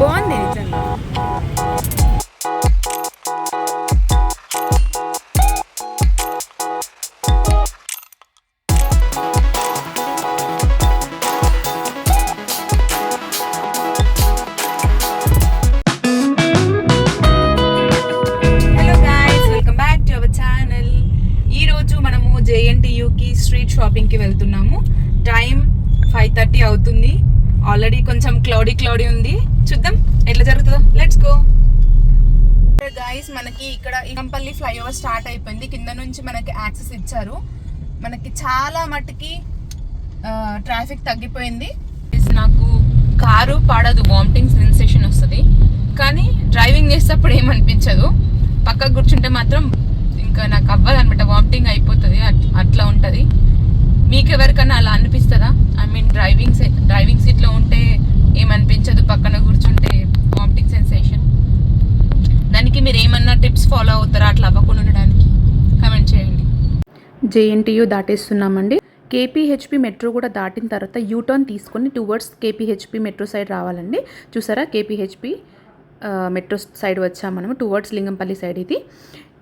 బాగుంది నిజంగా. జేఎన్టీయూకి స్ట్రీట్ షాపింగ్కి వెళ్తున్నాము. టైం 5:30 అవుతుంది. ఆల్రెడీ కొంచెం క్లౌడీ ఉంది. చూద్దాం ఎట్లా జరుగుతుందో. Let's go guys. మనకి ఇక్కడ ఇకంపల్లి ఫ్లైఓవర్ స్టార్ట్ అయిపోయింది. కింద నుంచి మనకి యాక్సెస్ ఇచ్చారు. మనకి చాలా మట్టుకి ట్రాఫిక్ తగ్గిపోయింది. నాకు కారు పడదు, వామిటింగ్ సెన్సేషన్ వస్తుంది. కానీ డ్రైవింగ్ చేసేటప్పుడు ఏమనిపించదు. పక్కకు కూర్చుంటే మాత్రం ఇంకా నాకు అవ్వదు అనమాట, వామిటింగ్ అయిపోతుంది. అట్లా ఉంటుంది. మీకు ఎవరికన్నా అలా అనిపిస్తుందా? ఐ మీన్ డ్రైవింగ్ సీట్లో ఉంటే ఏమనిపించదు, పక్కన కూర్చుంటే వామిటింగ్ సెన్సేషన్. దానికి మీరు ఏమన్నా టిప్స్ ఫాలో అవుతారా అట్లా అవ్వకుండా ఉండడానికి? కామెంట్ చేయండి. జేఎన్టీయూ దాటేస్తున్నామండి. కేపీహెచ్పి మెట్రో కూడా దాటిన తర్వాత యూటర్న్ తీసుకొని టువర్డ్స్ కేపీహెచ్పి మెట్రో సైడ్ రావాలండి. చూసారా, కేపీహెచ్పి మెట్రో సైడ్ వచ్చాము మనము, టువర్డ్స్ లింగంపల్లి సైడ్. ఇది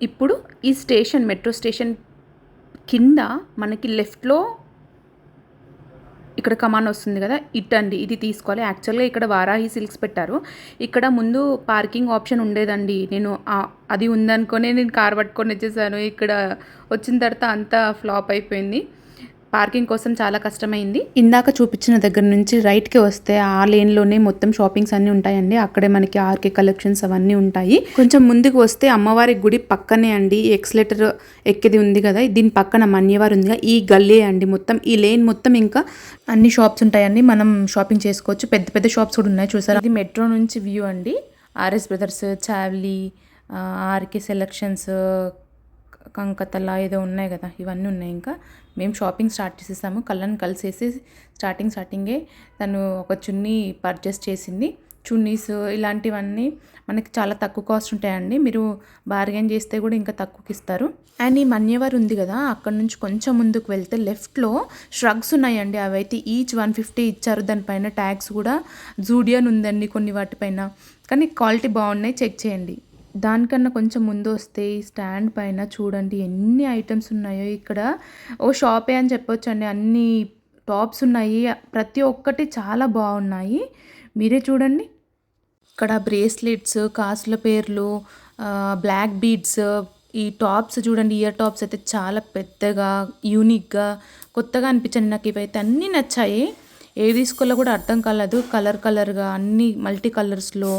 ఇప్పుడు ఈ స్టేషన్, మెట్రో స్టేషన్ కింద మనకి లెఫ్ట్లో ఇక్కడ కమాన్ వస్తుంది కదా, ఇట్టండి, ఇది తీసుకోవాలి. యాక్చువల్గా ఇక్కడ వారాహి సిల్క్స్ పెట్టారు. ఇక్కడ ముందు పార్కింగ్ ఆప్షన్ ఉండేదండి. నేను అది ఉందనుకొని నేను కార్ పట్టుకొని వచ్చేసాను. ఇక్కడ వచ్చిన తర్వాత అంతా ఫ్లాప్ అయిపోయింది. పార్కింగ్ కోసం చాలా కష్టమైంది. ఇందాక చూపించిన దగ్గర నుంచి రైట్కి వస్తే ఆ లేన్లోనే మొత్తం షాపింగ్స్ అన్నీ ఉంటాయండి. అక్కడే మనకి ఆర్కే కలెక్షన్స్ అవన్నీ ఉంటాయి. కొంచెం ముందుకు వస్తే అమ్మవారి గుడి పక్కనే అండి, ఎక్స్లేటర్ ఎక్కేది ఉంది కదా, దీని పక్కన మన్యవారు ఉంది కదా, ఈ గల్లీ అండి మొత్తం. ఈ లేన్ మొత్తం ఇంకా అన్ని షాప్స్ ఉంటాయండి. మనం షాపింగ్ చేసుకోవచ్చు. పెద్ద పెద్ద షాప్స్ కూడా ఉన్నాయి. చూసారా, ఇది మెట్రో నుంచి వ్యూ అండి. ఆర్ఎస్ బ్రదర్స్, చావ్లీ, ఆర్కే సెలెక్షన్స్, కంకతల ఏదో ఉన్నాయి కదా, ఇవన్నీ ఉన్నాయి. ఇంకా మేము షాపింగ్ స్టార్ట్ చేసేసాము. కళ్ళని కలిసేసి స్టార్టింగే తను ఒక చున్నీ పర్చేస్ చేసింది. చున్నీస్ ఇలాంటివన్నీ మనకి చాలా తక్కువ కాస్ట్ ఉంటాయండి. మీరు బార్గెన్ చేస్తే కూడా ఇంకా తక్కువకి ఇస్తారు. అండ్ ఈ మన్యవారు ఉంది కదా, అక్కడ నుంచి కొంచెం ముందుకు వెళ్తే లెఫ్ట్లో ష్రగ్స్ ఉన్నాయండి. అవైతే ఈచ్ 150 ఇచ్చారు. దానిపైన ట్యాగ్స్ కూడా జూడియన్ ఉందండి కొన్ని వాటిపైన. కానీ క్వాలిటీ బాగున్నాయి, చెక్ చేయండి. దానికన్నా కొంచెం ముందు వస్తే ఈ స్టాండ్ పైన చూడండి ఎన్ని ఐటమ్స్ ఉన్నాయో. ఇక్కడ ఓ షాపే అని చెప్పొచ్చు అండి. అన్ని టాప్స్ ఉన్నాయి, ప్రతి ఒక్కటి చాలా బాగున్నాయి. మీరే చూడండి. ఇక్కడ బ్రేస్లెట్స్, కాసుల పేర్లు, బ్లాక్ బీడ్స్, ఈ టాప్స్ చూడండి, ఇయర్ టాప్స్ అయితే చాలా పెద్దగా యూనిక్గా కొత్తగా అనిపించండి నాకు. ఇవైతే అన్నీ నచ్చాయి. ఏది తీసుకోవాలో కూడా అర్థం కాలేదు. కలర్గా అన్ని మల్టీ కలర్స్లో,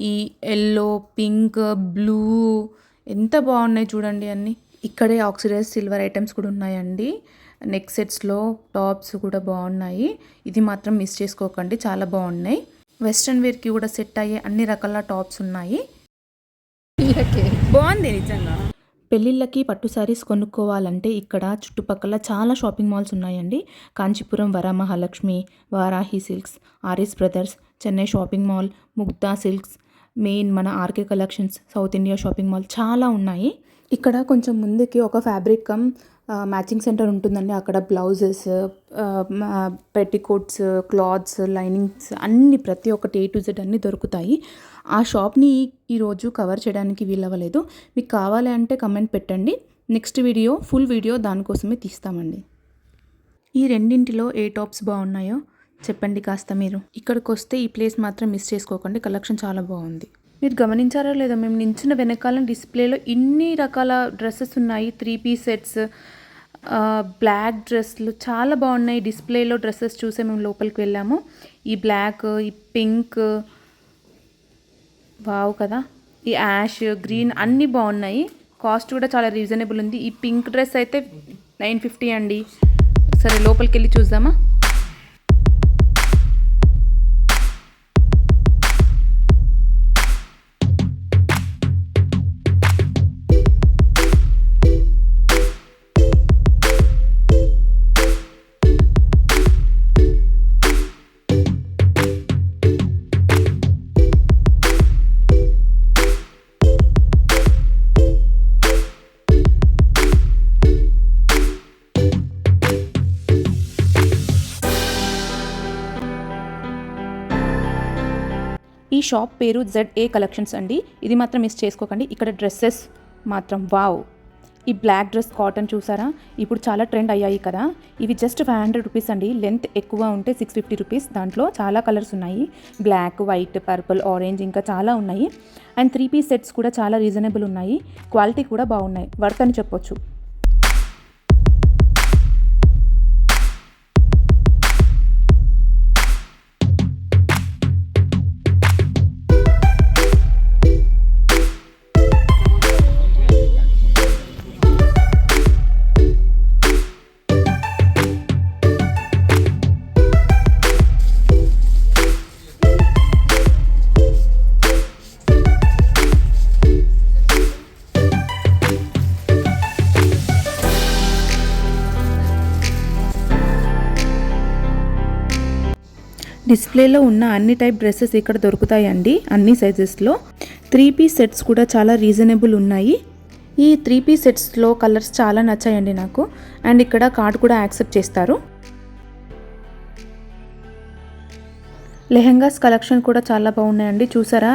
ఈ ఎల్లో, పింక్, బ్లూ ఎంత బాగున్నాయి చూడండి అన్నీ. ఇక్కడే ఆక్సిడైజ్ సిల్వర్ ఐటమ్స్ కూడా ఉన్నాయండి. నెక్ సెట్స్లో టాప్స్ కూడా బాగున్నాయి. ఇది మాత్రం మిస్ చేసుకోకండి, చాలా బాగున్నాయి. వెస్ట్రన్ వేర్కి కూడా సెట్ అయ్యే అన్ని రకాల టాప్స్ ఉన్నాయి. బాగుంది నిజంగా. పెళ్ళిళ్ళకి పట్టు శారీస్ కొనుక్కోవాలంటే ఇక్కడ చుట్టుపక్కల చాలా షాపింగ్ మాల్స్ ఉన్నాయండి. Kanchipuram Varamahalakshmi, Varahi silks, RS brothers, Chennai shopping mall, Mugdha silks, main మన RK collections, south India shopping mall చాలా ఉన్నాయి. ఇక్కడ కొంచెం ముందుకి ఒక ఫ్యాబ్రిక్ కమ్ మ్యాచింగ్ సెంటర్ ఉంటుందండి. అక్కడ బ్లౌజెస్, పెట్టికోట్స్, క్లాత్స్, లైనింగ్స్ అన్నీ ప్రతి ఒక్కటి A to Z అన్నీ దొరుకుతాయి. ఆ షాప్ని ఈరోజు కవర్ చేయడానికి వీలవ్వలేదు. మీకు కావాలి అంటే కమెంట్ పెట్టండి. నెక్స్ట్ వీడియో, ఫుల్ వీడియో దానికోసమే తీస్తామండి. ఈ రెండింటిలో ఏ టాప్స్ బాగున్నాయో చెప్పండి కాస్త మీరు. ఇక్కడికి వస్తే ఈ ప్లేస్ మాత్రం మిస్ చేసుకోకండి, కలెక్షన్ చాలా బాగుంది. మీరు గమనించారో లేదో, మేము నించిన వెనకాల డిస్ప్లేలో ఇన్ని రకాల డ్రెస్సెస్ ఉన్నాయి. 3 piece సెట్స్, బ్లాక్ డ్రెస్లు చాలా బాగున్నాయి. డిస్ప్లేలో డ్రెస్సెస్ చూసే మేము లోపలికి వెళ్ళాము. ఈ బ్లాక్, ఈ పింక్, వావ్ కదా, ఈ యాష్, గ్రీన్ అన్నీ బాగున్నాయి. కాస్ట్ కూడా చాలా రీజనబుల్ ఉంది. ఈ పింక్ డ్రెస్ అయితే 950 అండి. సరే లోపలికి వెళ్ళి చూద్దామా. ఈ షాప్ పేరు ZA కలెక్షన్స్ అండి. ఇది మాత్రం మిస్ చేసుకోకండి. ఇక్కడ డ్రెస్సెస్ మాత్రం వావ్. ఈ బ్లాక్ డ్రెస్ కాటన్ చూసారా, ఇప్పుడు చాలా ట్రెండ్ అయ్యాయి కదా. ఇవి జస్ట్ 500 రూపీస్ అండి. లెంత్ ఎక్కువ ఉంటే 650 రూపీస్. దాంట్లో చాలా కలర్స్ ఉన్నాయి, బ్లాక్, వైట్, పర్పుల్, ఆరెంజ్, ఇంకా చాలా ఉన్నాయి. అండ్ 3 పీస్ సెట్స్ కూడా చాలా రీజనబుల్ ఉన్నాయి, క్వాలిటీ కూడా బాగున్నాయి, వర్త్ అని చెప్పొచ్చు. డిస్ప్లేలో ఉన్న అన్ని టైప్ డ్రెస్సెస్ ఇక్కడ దొరుకుతాయండి, అన్ని సైజెస్లో. 3 పీస్ సెట్స్ కూడా చాలా రీజనబుల్ ఉన్నాయి. ఈ 3 పీస్ సెట్స్లో కలర్స్ చాలా నచ్చాయండి నాకు. అండ్ ఇక్కడ కార్డ్ కూడా యాక్సెప్ట్ చేస్తారు. లెహెంగాస్ కలెక్షన్ కూడా చాలా బాగున్నాయండి. చూసారా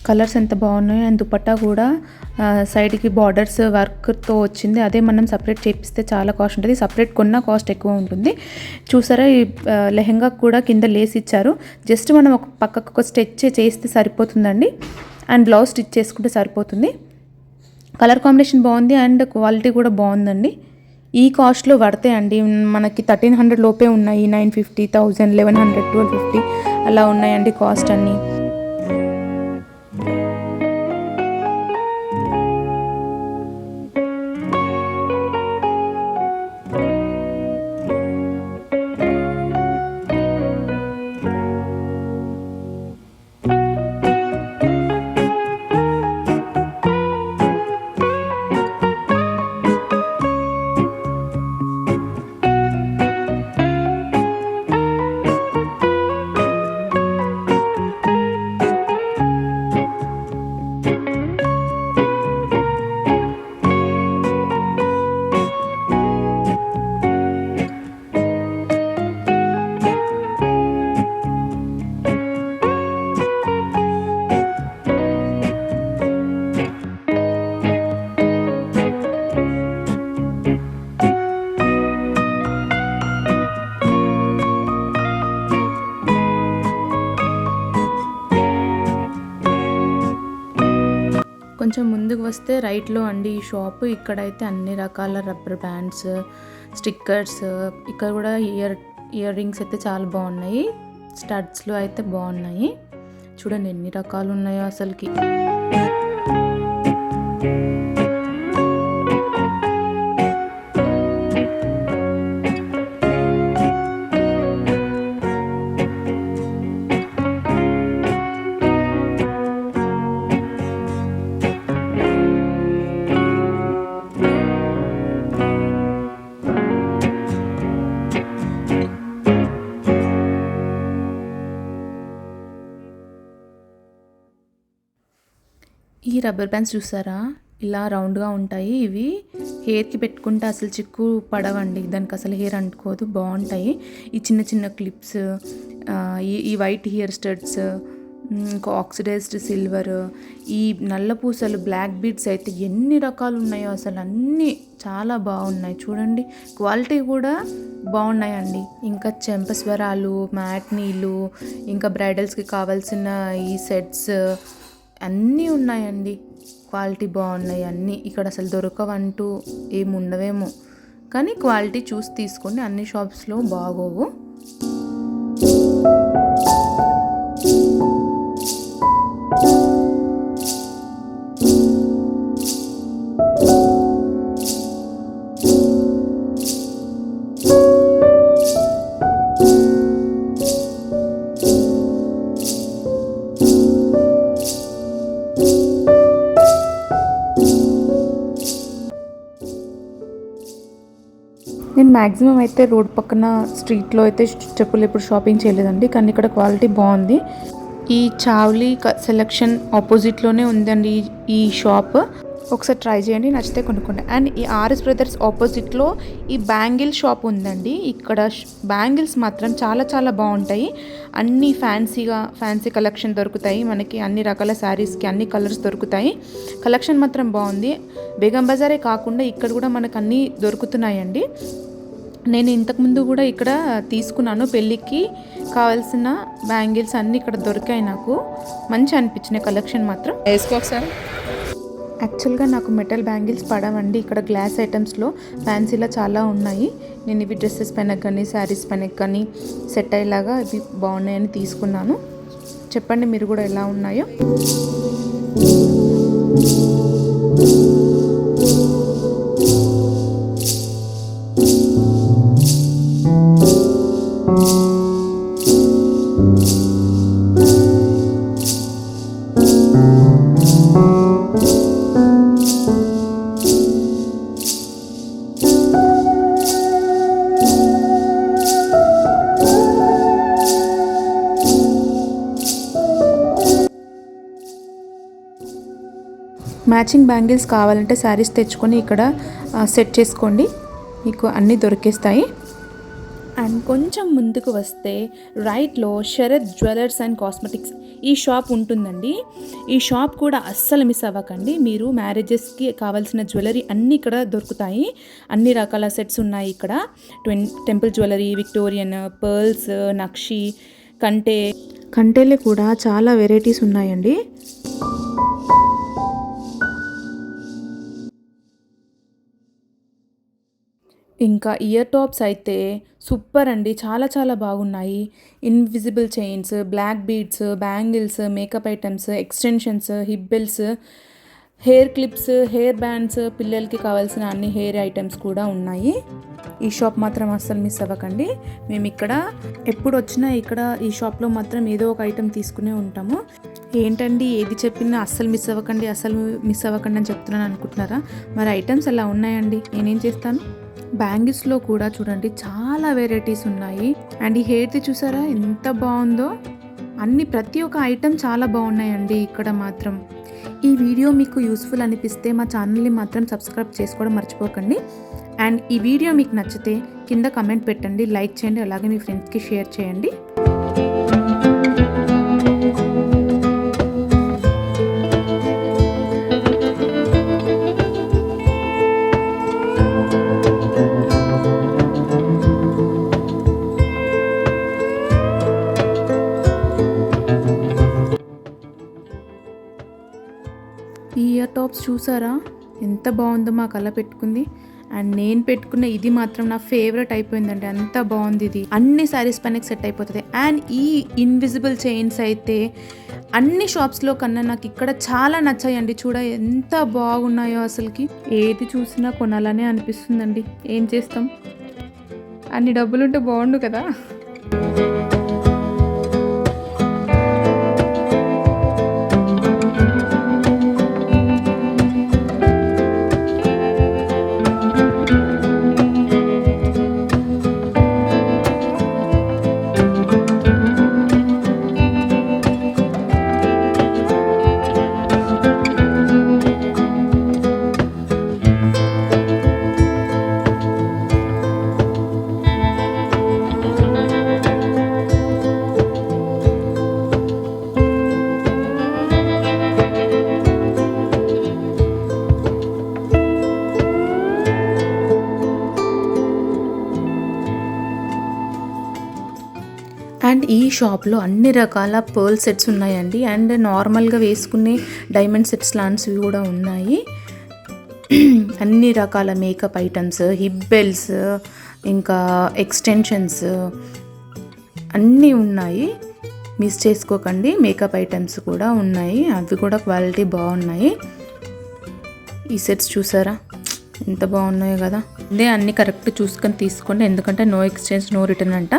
కలర్స్ ఎంత బాగున్నాయో. అండ్ దుపట్టా కూడా సైడ్కి బార్డర్స్ వర్క్తో వచ్చింది. అదే మనం సపరేట్ చేపిస్తే చాలా కాస్ట్ ఉంటుంది, సపరేట్ కొన్న కాస్ట్ ఎక్కువ ఉంటుంది. చూసారా ఈ లెహెంగా కూడా కింద లేస్ ఇచ్చారు. జస్ట్ మనం ఒక పక్కకు ఒక స్టిచ్ చేస్తే సరిపోతుందండి. అండ్ బ్లౌజ్ స్టిచ్ చేసుకుంటే సరిపోతుంది. కలర్ కాంబినేషన్ బాగుంది అండ్ క్వాలిటీ కూడా బాగుందండి. ఈ కాస్ట్లో పడతాయి అండి. మనకి 1300 లోపే ఉన్నాయి, 950, 1000, 1100, 1250 అలా ఉన్నాయండి కాస్ట్ అన్నీ. కొంచెం ముందుకు వస్తే రైట్లో అండి ఈ షాప్. ఇక్కడైతే అన్ని రకాల రబ్బర్ బ్యాండ్స్, స్టిక్కర్స్, ఇక్కడ కూడా ఇయర్ రింగ్స్ అయితే చాలా బాగున్నాయి. స్టడ్స్లో అయితే బాగున్నాయి. చూడండి ఎన్ని రకాలు ఉన్నాయో అసలుకి. ఈ రబ్బర్ బ్యాండ్స్ చూసారా, ఇలా రౌండ్గా ఉంటాయి. ఇవి హెయిర్కి పెట్టుకుంటే అసలు చిక్కు పడవండి, దానికి అసలు హెయిర్ అంటుకోదు, బాగుంటాయి. ఈ చిన్న చిన్న క్లిప్స్, ఈ వైట్ హెయిర్ స్టడ్స్, ఇంకా ఆక్సిడైజ్డ్ సిల్వర్, ఈ నల్ల పూసలు, బ్లాక్ బీడ్స్ అయితే ఎన్ని రకాలు ఉన్నాయో అసలు అన్నీ చాలా బాగున్నాయి. చూడండి క్వాలిటీ కూడా బాగున్నాయండి. ఇంకా చెంపస్వరాలు, మ్యాట్నీలు, ఇంకా బ్రైడల్స్కి కావాల్సిన ఈ సెట్స్ అన్నీ ఉన్నాయండి. క్వాలిటీ బాగున్నాయి అన్నీ. ఇక్కడ అసలు దొరకవంటూ ఏమి ఉండవేమో, కానీ క్వాలిటీ చూసి తీసుకోండి. అన్ని షాప్స్లో బాగోవు. నేను మ్యాక్సిమం అయితే రోడ్ పక్కన స్ట్రీట్లో అయితే చెప్పులు ఎప్పుడు షాపింగ్ చేయలేదండి, కానీ ఇక్కడ క్వాలిటీ బాగుంది. ఈ చావ్లీ సెలెక్షన్ ఆపోజిట్లోనే ఉందండి ఈ షాప్. ఒకసారి ట్రై చేయండి, నచ్చితే కొనుక్కోండి. అండ్ ఈ ఆర్ఎస్ బ్రదర్స్ ఆపోజిట్లో ఈ బ్యాంగిల్ షాప్ ఉందండి. ఇక్కడ బ్యాంగిల్స్ మాత్రం చాలా చాలా బాగుంటాయి. అన్ని ఫ్యాన్సీ కలెక్షన్ దొరుకుతాయి మనకి. అన్ని రకాల శారీస్కి అన్ని కలర్స్ దొరుకుతాయి. కలెక్షన్ మాత్రం బాగుంది. బేగం బజారే కాకుండా ఇక్కడ కూడా మనకు అన్నీ దొరుకుతున్నాయండి. నేను ఇంతకుముందు కూడా ఇక్కడ తీసుకున్నాను. పెళ్ళికి కావాల్సిన బ్యాంగిల్స్ అన్నీ ఇక్కడ దొరికాయి. నాకు మంచి అనిపించినాయి కలెక్షన్ మాత్రం. వేసుకో ఒకసారి. యాక్చువల్గా నాకు మెటల్ బ్యాంగిల్స్ పడవండి. ఇక్కడ గ్లాస్ ఐటమ్స్లో ఫ్యాన్సీలో చాలా ఉన్నాయి. నేను ఇవి డ్రెస్సెస్ పైన కానీ శారీస్ పైన కానీ సెట్ అయ్యేలాగా ఇవి బాగున్నాయని తీసుకున్నాను. చెప్పండి మీరు కూడా ఎలా ఉన్నాయో. మ్యాచింగ్ బ్యాంగిల్స్ కావాలంటే శారీస్ తెచ్చుకొని ఇక్కడ సెట్ చేసుకోండి, మీకు అన్నీ దొరికేస్తాయి. అండ్ కొంచెం ముందుకు వస్తే రైట్లో శరత్ జ్యువెలర్స్ అండ్ కాస్మెటిక్స్ ఈ షాప్ ఉంటుందండి. ఈ షాప్ కూడా అస్సలు మిస్ అవ్వకండి. మీరు మ్యారేజెస్కి కావాల్సిన జ్యువెలరీ అన్నీ ఇక్కడ దొరుకుతాయి. అన్ని రకాల సెట్స్ ఉన్నాయి ఇక్కడ. టెంపుల్ జ్యువెలరీ, విక్టోరియన్, పర్ల్స్, నక్షి, కంటేలే కూడా చాలా వెరైటీస్ ఉన్నాయండి. ఇంకా ఇయర్ టాప్స్ అయితే సూపర్ అండి, చాలా చాలా బాగున్నాయి. Invisible chains, black beads, bangles, makeup items, extensions, hip belts, hair clips, hair bands, పిల్లలకి కావాల్సిన అన్ని హెయిర్ ఐటమ్స్ కూడా ఉన్నాయి. ఈ షాప్ మాత్రం అస్సలు మిస్ అవ్వకండి. మేము ఇక్కడ ఎప్పుడు వచ్చినా ఇక్కడ ఈ షాప్లో మాత్రం ఏదో ఒక ఐటెం తీసుకునే ఉంటాము. ఏంటండి ఏది చెప్పినా అస్సలు మిస్ అవ్వకండి అని చెప్తున్నాను అనుకుంటున్నారా? మరి ఐటమ్స్ అలా ఉన్నాయండి, నేనేం చేస్తాను. బ్యాంగిల్స్లో కూడా చూడండి చాలా వెరైటీస్ ఉన్నాయి. అండ్ ఈ హెయిర్ది చూసారా ఎంత బాగుందో. ప్రతి ఒక్క ఐటెం చాలా బాగున్నాయండి ఇక్కడ మాత్రం. ఈ వీడియో మీకు యూస్ఫుల్ అనిపిస్తే మా ఛానల్ని మాత్రం సబ్స్క్రైబ్ చేసుకోవడం మర్చిపోకండి. అండ్ ఈ వీడియో మీకు నచ్చితే కింద కమెంట్ పెట్టండి, లైక్ చేయండి, అలాగే మీ ఫ్రెండ్స్కి షేర్ చేయండి. ఈ ఇయర్ టాప్స్ చూసారా ఎంత బాగుందో, మా కళ్ళ పెట్టుకుంది. అండ్ నేను పెట్టుకున్న ఇది మాత్రం నా ఫేవరెట్ అయిపోయిందండి, అంత బాగుంది. ఇది అన్ని శారీస్ పైన సెట్ అయిపోతుంది. అండ్ ఈ ఇన్విజిబుల్ చైన్స్ అయితే అన్ని షాప్స్లో కన్నా నాకు ఇక్కడ చాలా నచ్చాయండి. చూడ ఎంత బాగున్నాయో, అసలుకి ఏది చూసినా కొనాలనే అనిపిస్తుందండి. ఏం చేస్తాం, అన్ని డబ్బులుంటే బాగుండు కదా. అండ్ ఈ షాప్లో అన్ని రకాల పర్ల్ సెట్స్ ఉన్నాయండి. అండ్ నార్మల్గా వేసుకునే డైమండ్ సెట్స్ లాంటివి కూడా ఉన్నాయి. అన్ని రకాల మేకప్ ఐటమ్స్, హిప్ బెల్ట్స్, ఇంకా ఎక్స్టెన్షన్స్ అన్నీ ఉన్నాయి. మిస్ చేసుకోకండి. మేకప్ ఐటమ్స్ కూడా ఉన్నాయి, అవి కూడా క్వాలిటీ బాగున్నాయి. ఈ సెట్స్ చూసారా ఎంత బాగున్నాయో కదా. అదే అన్నీ కరెక్ట్ చూసుకొని తీసుకోండి, ఎందుకంటే నో ఎక్స్చేంజ్ నో రిటర్న్ అంట.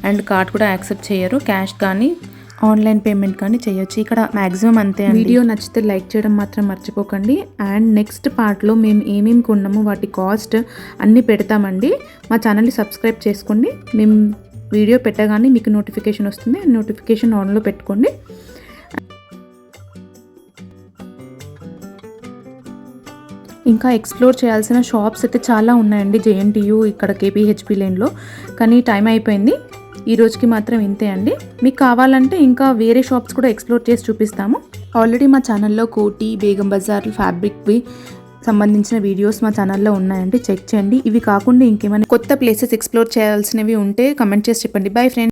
అండ్ కార్డ్ కూడా యాక్సెప్ట్ చేయరు, క్యాష్ కానీ ఆన్లైన్ పేమెంట్ కానీ చేయొచ్చు ఇక్కడ మ్యాక్సిమం అంతే. వీడియో నచ్చితే లైక్ చేయడం మాత్రం మర్చిపోకండి. అండ్ నెక్స్ట్ పార్ట్లో మేము ఏమేమి కొన్నాము వాటి కాస్ట్ అన్నీ పెడతామండి. మా ఛానల్ని సబ్స్క్రైబ్ చేసుకోండి. మేము వీడియో పెట్టగానే మీకు నోటిఫికేషన్ వస్తుంది, నోటిఫికేషన్ ఆన్లో పెట్టుకోండి. ఇంకా ఎక్స్ప్లోర్ చేయాల్సిన షాప్స్ అయితే చాలా ఉన్నాయండి జేఎన్టీయూ ఇక్కడ కేపీహెచ్పి లేన్లో. కానీ టైం అయిపోయింది, ఈ రోజుకి మాత్రం ఇంతే అండి. మీకు కావాలంటే ఇంకా వేరే షాప్స్ కూడా ఎక్స్ప్లోర్ చేసి చూపిస్తాము. ఆల్రెడీ మా ఛానల్లో కోటి, బేగం బజార్, ఫ్యాబ్రిక్వి సంబంధించిన వీడియోస్ మా ఛానల్లో ఉన్నాయండి, చెక్ చేయండి. ఇవి కాకుండా ఇంకేమైనా కొత్త ప్లేసెస్ ఎక్స్ప్లోర్ చేయాల్సినవి ఉంటే కమెంట్ చేసి చెప్పండి. Bye friends.